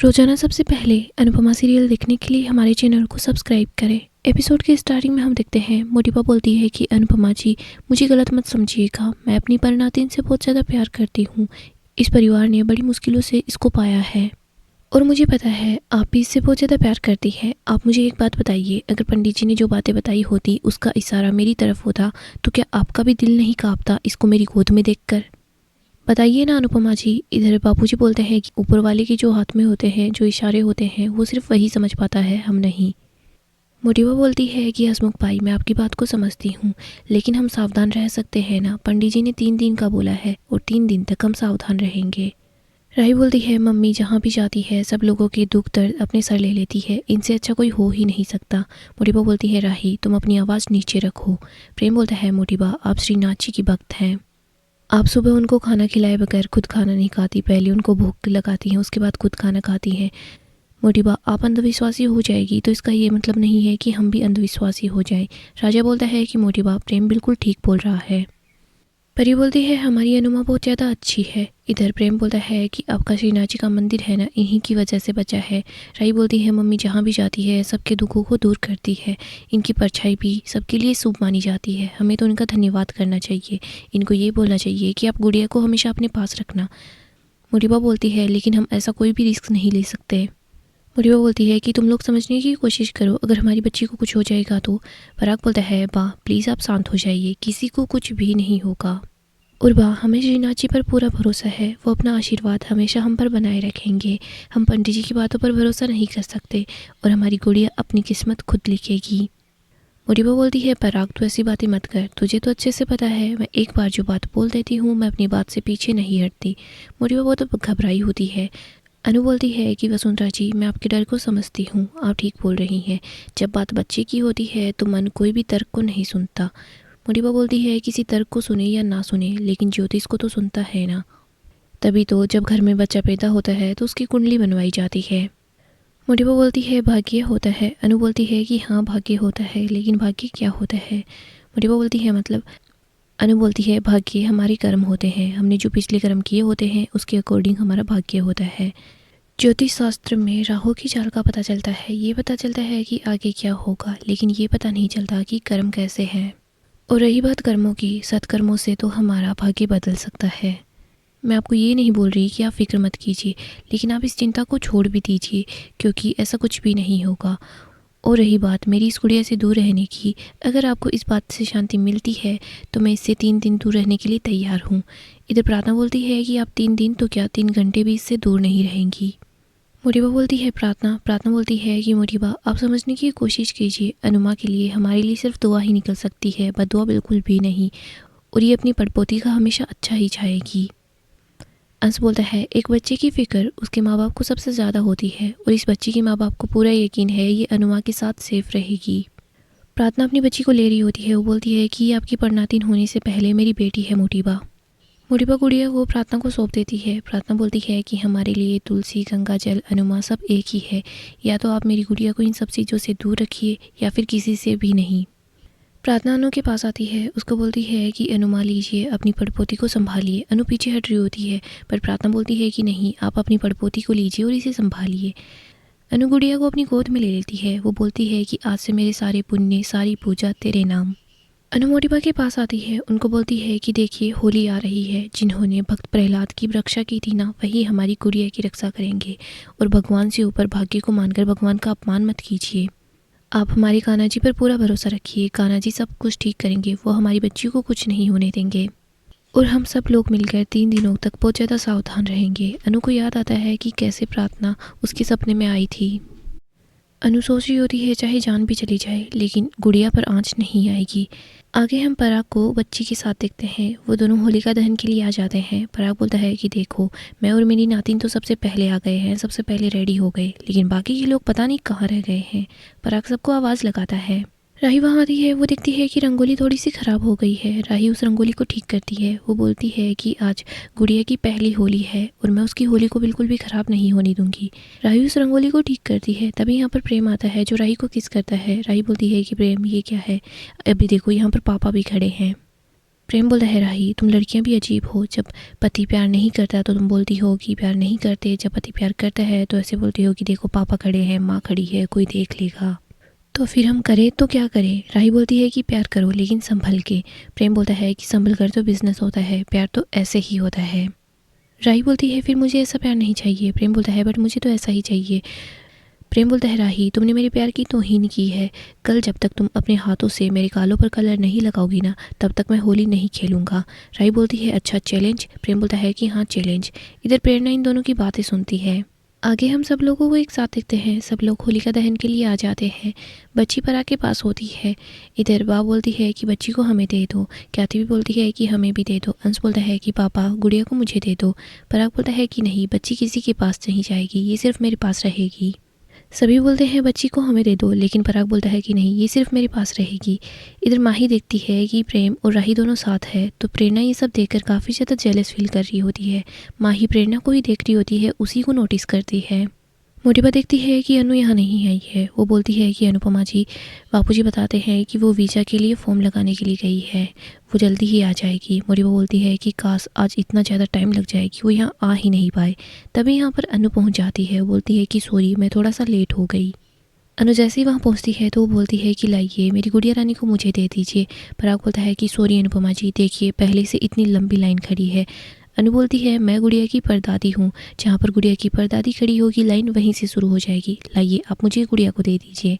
रोजाना सबसे पहले अनुपमा सीरियल देखने के लिए हमारे चैनल को सब्सक्राइब करें। एपिसोड के स्टार्टिंग में हम देखते हैं मोटिबा बोलती है कि अनुपमा जी, मुझे गलत मत समझिएगा, मैं अपनी परिणातिन से बहुत ज़्यादा प्यार करती हूँ। इस परिवार ने बड़ी मुश्किलों से इसको पाया है और मुझे पता है आप भी इससे बहुत ज़्यादा प्यार करती हैं। आप मुझे एक बात बताइए, अगर पंडित जी ने जो बातें बताई होती उसका इशारा मेरी तरफ होता तो क्या आपका भी दिल नहीं कांपता इसको मेरी गोद में देखकर? बताइए ना अनुपमा जी। इधर बापूजी बोलते हैं कि ऊपर वाले के जो हाथ में होते हैं, जो इशारे होते हैं, वो सिर्फ वही समझ पाता है, हम नहीं। मोटिबा बोलती है कि हसमुख भाई, मैं आपकी बात को समझती हूँ, लेकिन हम सावधान रह सकते हैं ना। पंडित जी ने 3 दिन का बोला है और 3 दिन तक हम सावधान रहेंगे। राही बोलती है, मम्मी जहाँ भी जाती है सब लोगों के दुख दर्द अपने सर ले लेती है, इनसे अच्छा कोई हो ही नहीं सकता। मोटिबा बोलती है, राही तुम अपनी आवाज़ नीचे रखो। प्रेम बोलता है, मोटिबा आप श्रीनाथ जी की भक्त हैं, आप सुबह उनको खाना खिलाए बगैर खुद खाना नहीं खाती, पहले उनको भूख लगाती हैं उसके बाद खुद खाना खाती हैं। मोटिबा आप अंधविश्वासी हो जाएगी तो इसका ये मतलब नहीं है कि हम भी अंधविश्वासी हो जाएं। राजा बोलता है कि मोटिबा प्रेम बिल्कुल ठीक बोल रहा है। परी बोलती है, हमारी अनुमा बहुत ज़्यादा अच्छी है। इधर प्रेम बोलता है कि आपका श्रीनाथ जी का मंदिर है ना, इन्हीं की वजह से बचा है। राई बोलती है, मम्मी जहाँ भी जाती है सबके दुखों को दूर करती है, इनकी परछाई भी सबके लिए शुभ मानी जाती है, हमें तो इनका धन्यवाद करना चाहिए। इनको ये बोलना चाहिए कि आप गुड़िया को हमेशा अपने पास रखना। मोटिबा बोलती है, लेकिन हम ऐसा कोई भी रिस्क नहीं ले सकते। मोटिबा बोलती है कि तुम लोग समझने की कोशिश करो, अगर हमारी बच्ची को कुछ हो जाएगा तो। पराग बोलता है, वाह प्लीज़ आप शांत हो जाइए, किसी को कुछ भी नहीं होगा। उर्वा, हमें श्रीनाथ जी पर पूरा भरोसा है, वो अपना आशीर्वाद हमेशा हम पर बनाए रखेंगे। हम पंडित जी की बातों पर भरोसा नहीं कर सकते और हमारी गुड़िया अपनी किस्मत खुद लिखेगी। मोटिबा बोलती है, पराग तू ऐसी बातें मत कर, तुझे तो अच्छे से पता है मैं एक बार जो बात बोल देती हूँ मैं अपनी बात से पीछे नहीं हटती। मोटिबा बहुत घबराई होती है। अनु बोलती है कि वसुंधरा जी, मैं आपके डर को समझती हूँ, आप ठीक बोल रही हैं। जब बात बच्चे की होती है तो मन कोई भी तर्क को नहीं सुनता। मोटिबा बोलती है, किसी तर्क को सुने या ना सुने, लेकिन ज्योतिष को तो सुनता है ना। तभी तो जब घर में बच्चा पैदा होता है तो उसकी कुंडली बनवाई जाती है। मोटिबा बोलती है, भाग्य होता है। अनु बोलती है कि हाँ भाग्य होता है, लेकिन भाग्य क्या होता है? मोटिबा बोलती है, मतलब। अनु बोलती है, भाग्य हमारे कर्म होते हैं, हमने जो पिछले कर्म किए होते हैं उसके अकॉर्डिंग हमारा भाग्य होता है। ज्योतिष शास्त्र में राहु की चाल का पता चलता है, ये पता चलता है कि आगे क्या होगा, लेकिन ये पता नहीं चलता कि कर्म कैसे हैं। और रही बात कर्मों की, सत्कर्मों से तो हमारा भाग्य बदल सकता है। मैं आपको ये नहीं बोल रही कि आप फिक्र मत कीजिए, लेकिन आप इस चिंता को छोड़ भी दीजिए, क्योंकि ऐसा कुछ भी नहीं होगा। और रही बात मेरी इस गुड़िया से दूर रहने की, अगर आपको इस बात से शांति मिलती है तो मैं इससे 3 दिन दूर रहने के लिए तैयार हूँ। इधर प्रार्थना बोलती है कि आप 3 दिन तो क्या 3 घंटे भी इससे दूर नहीं रहेंगी। मोटिबा बोलती है, प्रार्थना बोलती है कि मोटिबा आप समझने की कोशिश कीजिए, अनुमा के लिए हमारे लिए सिर्फ दुआ ही निकल सकती है, बददुआ बिल्कुल भी नहीं, और ये अपनी पड़पोती का हमेशा अच्छा ही चाहेगी। अंश बोलता है, एक बच्चे की फिक्र उसके माँ बाप को सबसे ज़्यादा होती है और इस बच्चे के माँ बाप को पूरा यकीन है ये अनुमा के साथ सेफ रहेगी। प्रार्थना अपनी बच्ची को ले रही होती है, वो बोलती है कि ये आपकी परिणातिन होने से पहले मेरी बेटी है मोटिबा। मोटिबा गुड़िया को प्रार्थना को सौंप देती है। प्रार्थना बोलती है कि हमारे लिए तुलसी, गंगा जल, अनुमा सब एक ही है, या तो आप मेरी गुड़िया को इन सब चीज़ों से दूर रखिए या फिर किसी से भी नहीं। प्रार्थना अनु के पास आती है, उसको बोलती है कि अनुमा लीजिए, अपनी पड़पोती को संभालिए। अनु पीछे हट रही होती है पर प्रार्थना बोलती है कि नहीं, आप अपनी पड़पोती को लीजिए और इसे संभालिए। अनु गुड़िया को अपनी गोद में ले लेती है, वो बोलती है कि आज से मेरे सारे पुण्य, सारी पूजा तेरे नाम। अनु मोटिबा के पास आती है, उनको बोलती है कि देखिए होली आ रही है, जिन्होंने भक्त प्रहलाद की रक्षा की थी ना, वही हमारी गुड़िया की रक्षा करेंगे, और भगवान से ऊपर भाग्य को मानकर भगवान का अपमान मत कीजिए। आप हमारे कान्हा जी पर पूरा भरोसा रखिए, कान्हा जी सब कुछ ठीक करेंगे, वो हमारी बच्ची को कुछ नहीं होने देंगे, और हम सब लोग मिलकर 3 दिनों तक बहुत ज़्यादा सावधान रहेंगे। अनु को याद आता है कि कैसे प्रार्थना उसके सपने में आई थी। अनु सोच रही होती है चाहे जान भी चली जाए लेकिन गुड़िया पर आंच नहीं आएगी। आगे हम पराग को बच्ची के साथ देखते हैं, वो दोनों होलिका दहन के लिए आ जाते हैं। पराग बोलता है कि देखो, मैं और मेरी नातिन तो सबसे पहले आ गए हैं, सबसे पहले रेडी हो गए, लेकिन बाकी के लोग पता नहीं कहाँ रह गए हैं। पराग सबको आवाज़ लगाता है। राही वहाँ आती है, वो देखती है कि रंगोली थोड़ी सी ख़राब हो गई है। राही उस रंगोली को ठीक करती है, वो बोलती है कि आज गुड़िया की पहली होली है और मैं उसकी होली को बिल्कुल भी ख़राब नहीं होने दूंगी। राही उस रंगोली को ठीक करती है, तभी यहाँ पर प्रेम आता है जो राही को किस करता है। राही बोलती है कि प्रेम ये क्या है, अभी देखो यहाँ पर पापा भी खड़े हैं। प्रेम बोलता है राही तुम लड़कियां भी अजीब हो, जब पति प्यार नहीं करता तो तुम बोलती हो कि प्यार नहीं करते, जब पति प्यार करता है तो ऐसे बोलती हो कि देखो पापा खड़े हैं, माँ खड़ी है, कोई देख लेगा, तो फिर हम करें तो क्या करें। राही बोलती है कि प्यार करो लेकिन संभल के। प्रेम बोलता है कि संभल कर तो बिजनेस होता है, प्यार तो ऐसे ही होता है। राही बोलती है फिर मुझे ऐसा प्यार नहीं चाहिए। प्रेम बोलता है बट मुझे तो ऐसा ही चाहिए। प्रेम बोलता है राही तुमने मेरे प्यार की तौहीन की है, कल जब तक तुम अपने हाथों से मेरे गालों पर कलर नहीं लगाओगी ना तब तक मैं होली नहीं खेलूंगा। राही बोलती है अच्छा चैलेंज। प्रेम बोलता है कि हाँ चैलेंज। इधर प्रेरणा इन दोनों की बातें सुनती है। आगे हम सब लोगों को एक साथ देखते हैं। सब लोग होलिका दहन के लिए आ जाते हैं। बच्ची पराग के पास होती है। इधर बा बोलती है कि बच्ची को हमें दे दो। ख्याति भी बोलती है कि हमें भी दे दो। अंश बोलता है कि पापा गुड़िया को मुझे दे दो। पराग बोलता है कि नहीं, बच्ची किसी के पास नहीं जाएगी, ये सिर्फ मेरे पास रहेगी। सभी बोलते हैं बच्ची को हमें दे दो, लेकिन पराग बोलता है कि नहीं, ये सिर्फ मेरे पास रहेगी। इधर माही देखती है कि प्रेम और राही दोनों साथ है, तो प्रेरणा ये सब देखकर काफ़ी ज़्यादा जेलस फील कर रही होती है। माही प्रेरणा को ही देख रही होती है, उसी को नोटिस करती है। मोटिबा देखती है कि अनु यहाँ नहीं आई है। वो बोलती है कि अनुपमा जी, बापूजी बताते हैं कि वो वीज़ा के लिए फॉर्म लगाने के लिए गई है, वो जल्दी ही आ जाएगी। मोटिबा बोलती है कि काश आज इतना ज़्यादा टाइम लग जाए कि वो यहाँ आ ही नहीं पाए। तभी यहाँ पर अनु पहुँच जाती है। वो बोलती है कि सॉरी मैं थोड़ा सा लेट हो गई। अनु जैसे ही वहाँ पहुँचती है तो वो बोलती है कि लाइए मेरी गुड़िया रानी को मुझे दे दीजिए। पराग बोलता है कि सॉरी अनुपमा जी, देखिए पहले से इतनी लंबी लाइन खड़ी है। अनु बोलती है मैं गुड़िया की परदादी हूँ, जहाँ पर गुड़िया की परदादी खड़ी होगी लाइन वहीं से शुरू हो जाएगी, लाइए आप मुझे गुड़िया को दे दीजिए।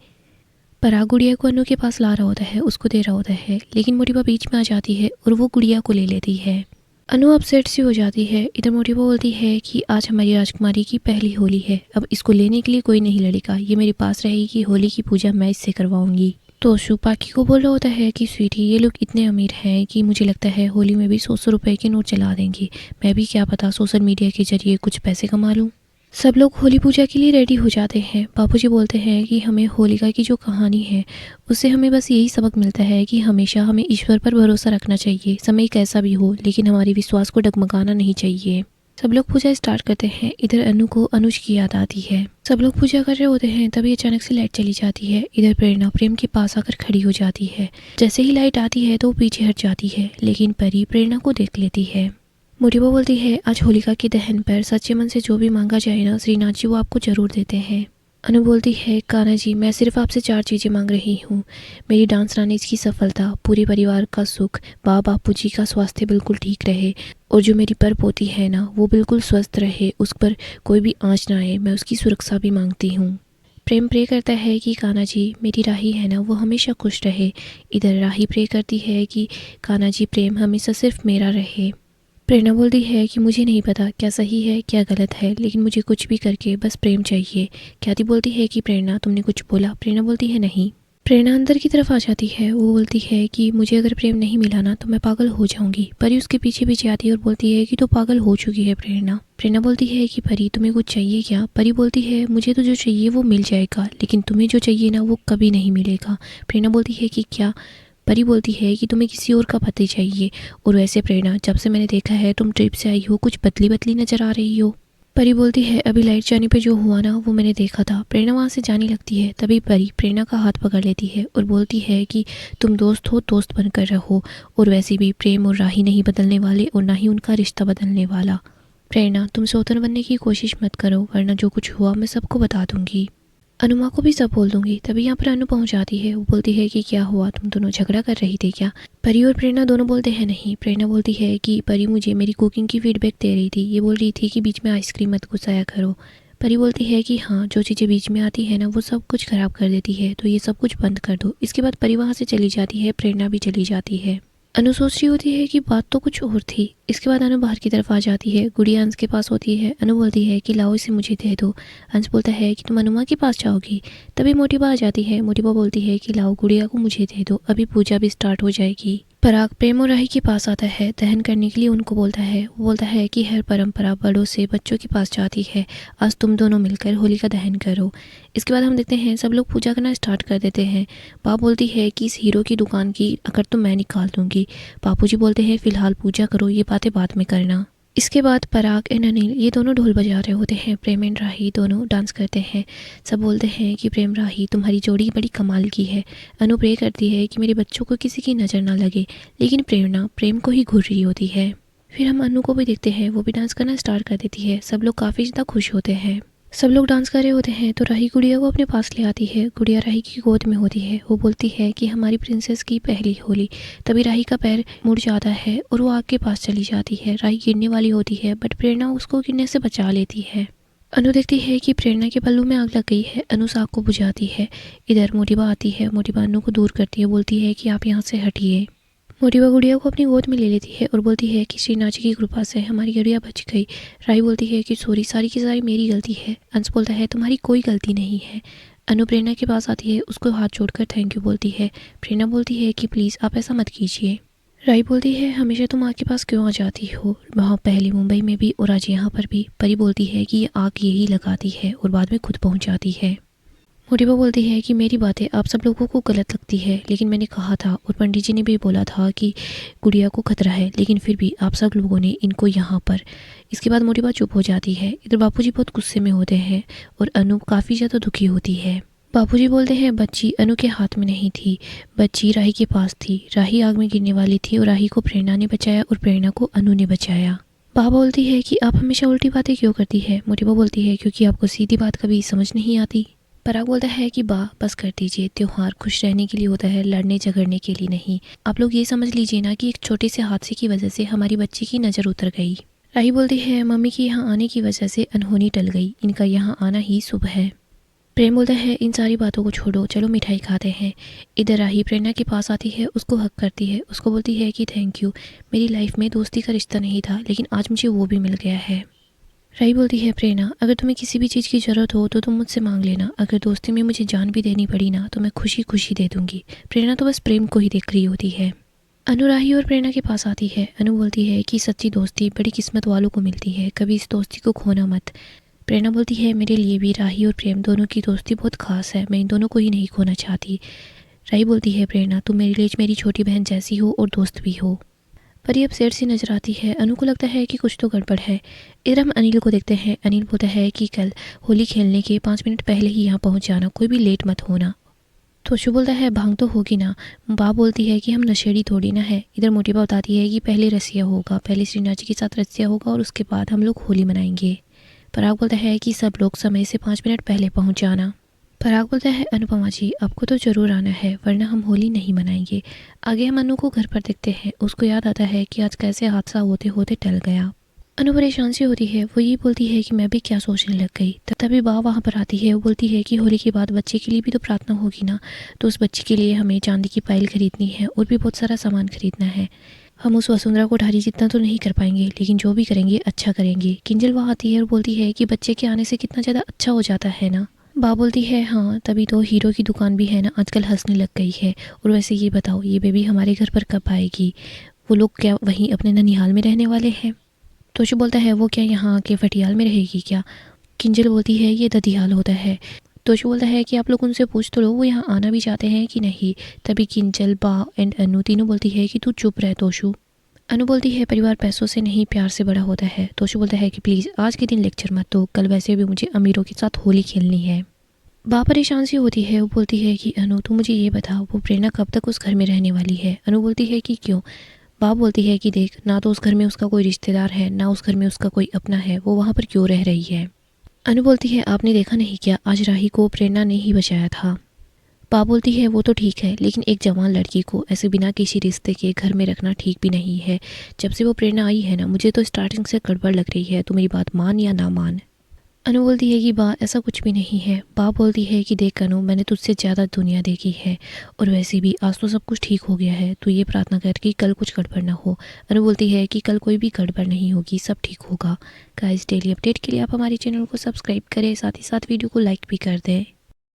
पराग गुड़िया को अनु के पास ला रहा होता है, उसको दे रहा होता है, लेकिन मोटिबा बीच में आ जाती है और वो गुड़िया को ले लेती है। अनु अपसेट सी हो जाती है। इधर मोटिबा बोलती है कि आज हमारी राजकुमारी की पहली होली है, अब इसको लेने के लिए कोई नहीं लड़ेगा, ये मेरे पास रहेगी, होली की पूजा मैं इससे करवाऊंगी। तो शुपाकी को बोल रहा होता है कि स्वीटी ये लोग इतने अमीर हैं कि मुझे लगता है होली में भी 100 रुपए के नोट चला देंगे, मैं भी क्या पता सोशल मीडिया के जरिए कुछ पैसे कमा लूँ। सब लोग होली पूजा के लिए रेडी हो जाते हैं। बापूजी बोलते हैं कि हमें होलिका की जो कहानी है उससे हमें बस यही सबक मिलता है कि हमेशा हमें ईश्वर पर भरोसा रखना चाहिए, समय कैसा भी हो, लेकिन हमारी विश्वास को डगमगाना नहीं चाहिए। सब लोग पूजा स्टार्ट करते हैं। इधर अनु को अनुज की याद आती है। सब लोग पूजा कर रहे होते हैं, तभी अचानक से लाइट चली जाती है। इधर प्रेरणा प्रेम के पास आकर खड़ी हो जाती है। जैसे ही लाइट आती है तो वो पीछे हट जाती है, लेकिन परी प्रेरणा को देख लेती है। मोटिबा बोलती है आज होलिका के दहन पर सच्चे मन से जो भी मांगा जाए ना श्रीनाथ जी वो आपको जरूर देते हैं। अनु बोलती है कान्हा जी मैं सिर्फ आपसे 4 चीज़ें मांग रही हूँ, मेरी डांस रानीज की सफलता, पूरे परिवार का सुख, बापू जी का स्वास्थ्य बिल्कुल ठीक रहे, और जो मेरी पर पोती है ना वो बिल्कुल स्वस्थ रहे, उस पर कोई भी आँच ना आए, मैं उसकी सुरक्षा भी मांगती हूँ। प्रेम प्रे करता है कि कान्हा जी मेरी राही है ना वो हमेशा खुश रहे। इधर राही प्रे करती है कि कान्हा जी प्रेम हमेशा सिर्फ मेरा रहे। प्रेरणा बोलती है कि मुझे नहीं पता क्या सही है क्या गलत है, लेकिन मुझे कुछ भी करके बस प्रेम चाहिए। ख्याति बोलती है कि प्रेरणा तुमने कुछ बोला। प्रेरणा बोलती है नहीं। प्रेरणा अंदर की तरफ आ जाती है। वो बोलती है कि मुझे अगर प्रेम नहीं मिला ना तो मैं पागल हो जाऊंगी। परी उसके पीछे पीछे आती है और बोलती है कि तो पागल हो चुकी है प्रेरणा। प्रेरणा बोलती है कि परी तुम्हें कुछ चाहिए क्या। परी बोलती है मुझे तो जो चाहिए वो मिल जाएगा, लेकिन तुम्हें जो चाहिए ना वो कभी नहीं मिलेगा। प्रेरणा बोलती है कि क्या। परी बोलती है कि तुम्हें किसी और का पति चाहिए, और वैसे प्रेरणा जब से मैंने देखा है तुम ट्रिप से आई हो कुछ बदली बदली नजर आ रही हो। परी बोलती है अभी लाइट जाने पे जो हुआ ना वो मैंने देखा था। प्रेरणा वहाँ से जाने लगती है, तभी परी प्रेरणा का हाथ पकड़ लेती है और बोलती है कि तुम दोस्त हो, दोस्त बनकर रहो, और वैसे भी प्रेम और राही नहीं बदलने वाले और ना ही उनका रिश्ता बदलने वाला। प्रेरणा तुम सौतन बनने की कोशिश मत करो, वरना जो कुछ हुआ मैं सबको बता दूंगी, अनुमा को भी सब बोल दूंगी। तभी यहाँ पर अनु पहुँच जाती है। वो बोलती है कि क्या हुआ, तुम दोनों झगड़ा कर रही थी क्या। परी और प्रेरणा दोनों बोलते हैं नहीं। प्रेरणा बोलती है कि परी मुझे मेरी कुकिंग की फीडबैक दे रही थी, ये बोल रही थी कि बीच में आइसक्रीम मत घुसाया करो। परी बोलती है कि हाँ जो चीज़ें बीच में आती है ना वो सब कुछ खराब कर देती है, तो ये सब कुछ बंद कर दो। इसके बाद परी वहाँ से चली जाती है। प्रेरणा भी चली जाती है। अनु सोच रही होती है कि बात तो कुछ और थी। इसके बाद अनु बाहर की तरफ आ जाती है। गुड़िया अंश के पास होती है। अनु बोलती है कि लाओ इसे मुझे दे दो। अंश बोलता है कि तुम अनुमा के पास जाओगी। तभी मोटिबा आ जाती है। मोटिबा बोलती है कि लाओ गुड़िया को मुझे दे दो, अभी पूजा भी स्टार्ट हो जाएगी। पराग प्रेम और राही के पास आता है। दहन करने के लिए उनको बोलता है। वो बोलता है कि हर परंपरा बड़ों से बच्चों के पास जाती है, आज तुम दोनों मिलकर होली का दहन करो। इसके बाद हम देखते हैं सब लोग पूजा करना स्टार्ट कर देते हैं। बाप बोलती है कि इस हीरो की दुकान की अगर तो मैं निकाल दूंगी। बापूजी बोलते हैं फिलहाल पूजा करो, ये बातें बाद में करना। इसके बाद पराग एंड अनिल ये दोनों ढोल बजा रहे होते हैं। प्रेम एंड राही दोनों डांस करते हैं। सब बोलते हैं कि प्रेम राही तुम्हारी जोड़ी बड़ी कमाल की है। अनु प्रे करती है कि मेरे बच्चों को किसी की नज़र ना लगे, लेकिन प्रेरणा प्रेम को ही घूर रही होती है। फिर हम अनु को भी देखते हैं, वो भी डांस करना स्टार्ट कर देती है। सब लोग काफ़ी ज़्यादा खुश होते हैं। सब लोग डांस कर रहे होते हैं तो राही गुड़िया को अपने पास ले आती है। गुड़िया राही की गोद में होती है। वो बोलती है कि हमारी प्रिंसेस की पहली होली। तभी राही का पैर मुड़ जाता है और वो आग के पास चली जाती है। राही गिरने वाली होती है बट प्रेरणा उसको गिरने से बचा लेती है। अनु देखती है कि प्रेरणा के पल्लू में आग लग गई है। अनु आग को बुझाती है। इधर मोटिबा आती है। मोटिबा अनु को दूर करती है, बोलती है कि आप यहाँ से हटिए। मोटिबा गुड़िया को अपनी गोद में ले लेती है और बोलती है कि श्रीनाथ जी की कृपा से हमारी गुड़िया बच गई। राही बोलती है कि सॉरी, सारी की सारी मेरी गलती है। अंश बोलता है तुम्हारी कोई गलती नहीं है। अनु प्रेरणा के पास आती है, उसको हाथ जोड़कर थैंक यू बोलती है। प्रेरणा बोलती है कि प्लीज़ आप ऐसा मत कीजिए। राही बोलती है हमेशा तुम आग के पास क्यों आ जाती हो, वहाँ पहले मुंबई में भी और आज यहाँ पर भी। परी बोलती है कि ये आग यही लगाती है और बाद में खुद पहुँच जाती है। मोटिबा बोलती है कि मेरी बातें आप सब लोगों को गलत लगती है, लेकिन मैंने कहा था और पंडित जी ने भी बोला था कि गुड़िया को खतरा है, लेकिन फिर भी आप सब लोगों ने इनको यहाँ पर। इसके बाद मोटिबा चुप हो जाती है। इधर बापूजी बहुत गुस्से में होते हैं और अनु काफ़ी ज़्यादा दुखी होती है। बापूजी बोलते हैं बच्ची अनु के हाथ में नहीं थी, बच्ची राही के पास थी। राही आग में गिरने वाली थी और राही को प्रेरणा ने बचाया और प्रेरणा को अनु ने बचाया। बा बोलती है कि आप हमेशा उल्टी बातें क्यों करती है। मोटिबा बोलती है क्योंकि आपको सीधी बात कभी समझ नहीं आती। पराग बोलता है कि बा बस कर दीजिए, त्योहार खुश रहने के लिए होता है, लड़ने झगड़ने के लिए नहीं। आप लोग ये समझ लीजिए ना कि एक छोटे से हादसे की वजह से हमारी बच्ची की नज़र उतर गई। राही बोलती है मम्मी की यहाँ आने की वजह से अनहोनी टल गई, इनका यहाँ आना ही शुभ है। प्रेम बोलता है इन सारी बातों को छोड़ो, चलो मिठाई खाते हैं। इधर राही प्रेरणा के पास आती है, उसको हक करती है, उसको बोलती है कि थैंक यू, मेरी लाइफ में दोस्ती का रिश्ता नहीं था लेकिन आज मुझे वो भी मिल गया है। राही बोलती है प्रेरणा अगर तुम्हें किसी भी चीज़ की ज़रूरत हो तो तुम मुझसे मांग लेना, अगर दोस्ती में मुझे जान भी देनी पड़ी ना तो मैं खुशी खुशी दे दूंगी। प्रेरणा तो बस प्रेम को ही देख रही होती है। अनु राही और प्रेरणा के पास आती है। अनु बोलती है कि सच्ची दोस्ती बड़ी किस्मत वालों को मिलती है, कभी इस दोस्ती को खोना मत। प्रेरणा बोलती है मेरे लिए भी राही और प्रेम दोनों की दोस्ती बहुत खास है, मैं इन दोनों को ही नहीं खोना चाहती। राही बोलती है प्रेरणा तुम मेरे लिए मेरी छोटी बहन जैसी हो और दोस्त भी हो। परी अब सेठ सी नजर आती है। अनु को लगता है कि कुछ तो गड़बड़ है। इधर हम अनिल को देखते हैं। अनिल बोलता है कि कल होली खेलने के 5 मिनट पहले ही यहाँ पहुँच जाना, कोई भी लेट मत होना। तोशु बोलता है भांग तो होगी ना। बा बोलती है कि हम नशेड़ी थोड़ी ना है। इधर मोटिबा बताती है कि पहले रसिया होगा, पहले श्रीनाथ जी के साथ रसिया होगा और उसके बाद हम लोग होली मनाएंगे। पराग बोलता है कि सब लोग समय से 5 मिनट पहले पहुँच जाना। पराग बोलता है अनुपमा जी आपको तो ज़रूर आना है वरना हम होली नहीं मनाएंगे। आगे हम अनु को घर पर देखते हैं। उसको याद आता है कि आज कैसे हादसा होते होते टल गया। अनु परेशान सी होती है। वो ये बोलती है कि मैं भी क्या सोचने लग गई। तभी बा वहाँ पर आती है। वो बोलती है कि होली के बाद बच्चे के लिए भी तो प्रार्थना होगी ना, तो उस बच्चे के लिए हमें चांदी की पायल खरीदनी है और भी बहुत सारा सामान खरीदना है। हम उस वसुंधरा को ढारी जितना तो नहीं कर पाएंगे, लेकिन जो भी करेंगे अच्छा करेंगे। किंजल वहाँ आती है और बोलती है कि बच्चे के आने से कितना ज़्यादा अच्छा हो जाता है ना। बा बोलती है हाँ तभी तो हीरो की दुकान भी है ना आजकल हंसने लग गई है। और वैसे ये बताओ ये बेबी हमारे घर पर कब आएगी, वो लोग क्या वहीं अपने ननिहाल में रहने वाले हैं। तोशु बोलता है वो क्या यहाँ आके फटियाल में रहेगी क्या। किंजल बोलती है ये ददियाल होता है। तोशु बोलता है कि आप लोग उनसे पूछ तो लो वो यहाँ आना भी चाहते हैं कि नहीं। तभी किंजल बा एंड अनु तीनों बोलती है कि तू चुप रह तोशु। अनु बोलती है परिवार पैसों से नहीं प्यार से बड़ा होता है। तोशु बोलता है कि प्लीज़ आज के दिन लेक्चर मत दो, कल वैसे भी मुझे अमीरों के साथ होली खेलनी है। बा परेशान सी होती है। वो बोलती है कि अनु तू मुझे ये बताओ वो प्रेरणा कब तक उस घर में रहने वाली है। अनु बोलती है कि क्यों। बा बोलती है कि देख ना तो उस घर में उसका कोई रिश्तेदार है ना उस घर में उसका कोई अपना है, वो वहाँ पर क्यों रह रही है। अनु बोलती है आपने देखा नहीं क्या आज राही को प्रेरणा ने ही बचाया था। बा बोलती है वो तो ठीक है लेकिन एक जवान लड़की को ऐसे बिना किसी रिश्ते के घर में रखना ठीक भी नहीं है। जब से वो प्रेरणा आई है ना मुझे तो स्टार्टिंग से गड़बड़ लग रही है, तू मेरी बात मान या ना मान। अनु बोलती है कि बा ऐसा कुछ भी नहीं है। बा बोलती है कि देख अनु मैंने तुझसे ज़्यादा दुनिया देखी है और वैसे भी आज तो सब कुछ ठीक हो गया है, तू ये प्रार्थना कर कि कल कुछ गड़बड़ ना हो। अनु बोलती है कि कल कोई भी गड़बड़ नहीं होगी, सब ठीक होगा। गाइस डेली अपडेट के लिए आप हमारे चैनल को सब्सक्राइब करें, साथ ही साथ वीडियो को लाइक भी कर दें।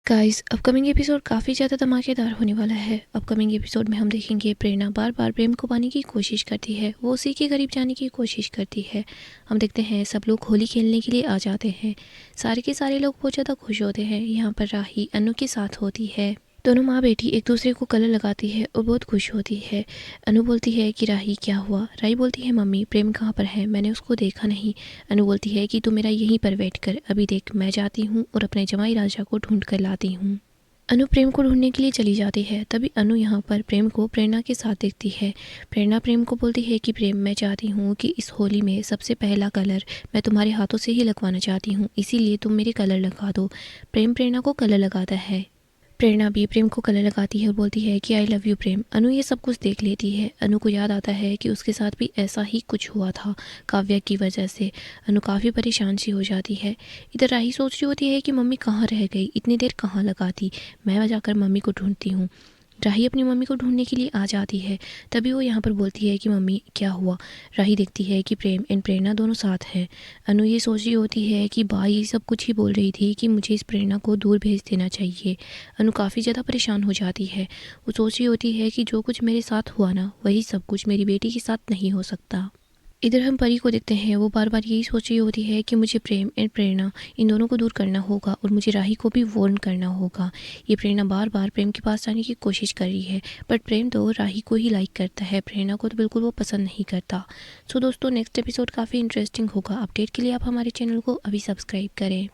गाइस अपकमिंग एपिसोड काफ़ी ज़्यादा धमाकेदार होने वाला है। अपकमिंग एपिसोड में हम देखेंगे प्रेरणा बार बार प्रेम को पाने की कोशिश करती है, वो उसी के करीब जाने की कोशिश करती है। हम देखते हैं सब लोग होली खेलने के लिए आ जाते हैं। सारे के सारे लोग बहुत ज़्यादा खुश होते हैं। यहाँ पर राही अनु के साथ होती है। दोनों माँ बेटी एक दूसरे को कलर लगाती है और बहुत खुश होती है। अनु बोलती है कि राही क्या हुआ। राही बोलती है मम्मी प्रेम कहाँ पर है, मैंने उसको देखा नहीं। अनु बोलती है कि तू मेरा यहीं पर वेट कर, अभी देख मैं जाती हूँ और अपने जमाई राजा को ढूंढ कर लाती हूँ। अनु प्रेम को ढूंढने के लिए चली जाती है। तभी अनु यहाँ पर प्रेम को प्रेरणा के साथ देखती है। प्रेरणा प्रेम को बोलती है कि प्रेम मैं चाहती हूँ कि इस होली में सबसे पहला कलर मैं तुम्हारे हाथों से ही लगवाना चाहती हूँ, इसीलिए तुम मेरे कलर लगा दो। प्रेम प्रेरणा को कलर लगाता है। प्रेरणा भी प्रेम को कलर लगाती है और बोलती है कि आई लव यू प्रेम। अनु ये सब कुछ देख लेती है। अनु को याद आता है कि उसके साथ भी ऐसा ही कुछ हुआ था काव्या की वजह से। अनु काफ़ी परेशान सी हो जाती है। इधर राही सोच रही होती है कि मम्मी कहाँ रह गई, इतनी देर कहाँ लगाती, मैं जाकर मम्मी को ढूंढती हूँ। राही अपनी मम्मी को ढूंढने के लिए आ जाती है। तभी वो यहाँ पर बोलती है कि मम्मी क्या हुआ। राही देखती है कि प्रेम एंड प्रेरणा दोनों साथ हैं। अनु ये सोच रही होती है कि बा ये सब कुछ ही बोल रही थी कि मुझे इस प्रेरणा को दूर भेज देना चाहिए। अनु काफ़ी ज़्यादा परेशान हो जाती है। वो सोच रही होती है कि जो कुछ मेरे साथ हुआ ना वही सब कुछ मेरी बेटी के साथ नहीं हो सकता। इधर हम परी को देखते हैं। वो बार बार यही सोच रही होती है कि मुझे प्रेम एंड प्रेरणा इन दोनों को दूर करना होगा और मुझे राही को भी वार्न करना होगा। ये प्रेरणा बार बार प्रेम के पास जाने की कोशिश कर रही है, बट प्रेम तो राही को ही लाइक करता है, प्रेरणा को तो बिल्कुल वो पसंद नहीं करता। सो दोस्तों नेक्स्ट एपिसोड काफ़ी इंटरेस्टिंग होगा। अपडेट के लिए आप हमारे चैनल को अभी सब्सक्राइब करें।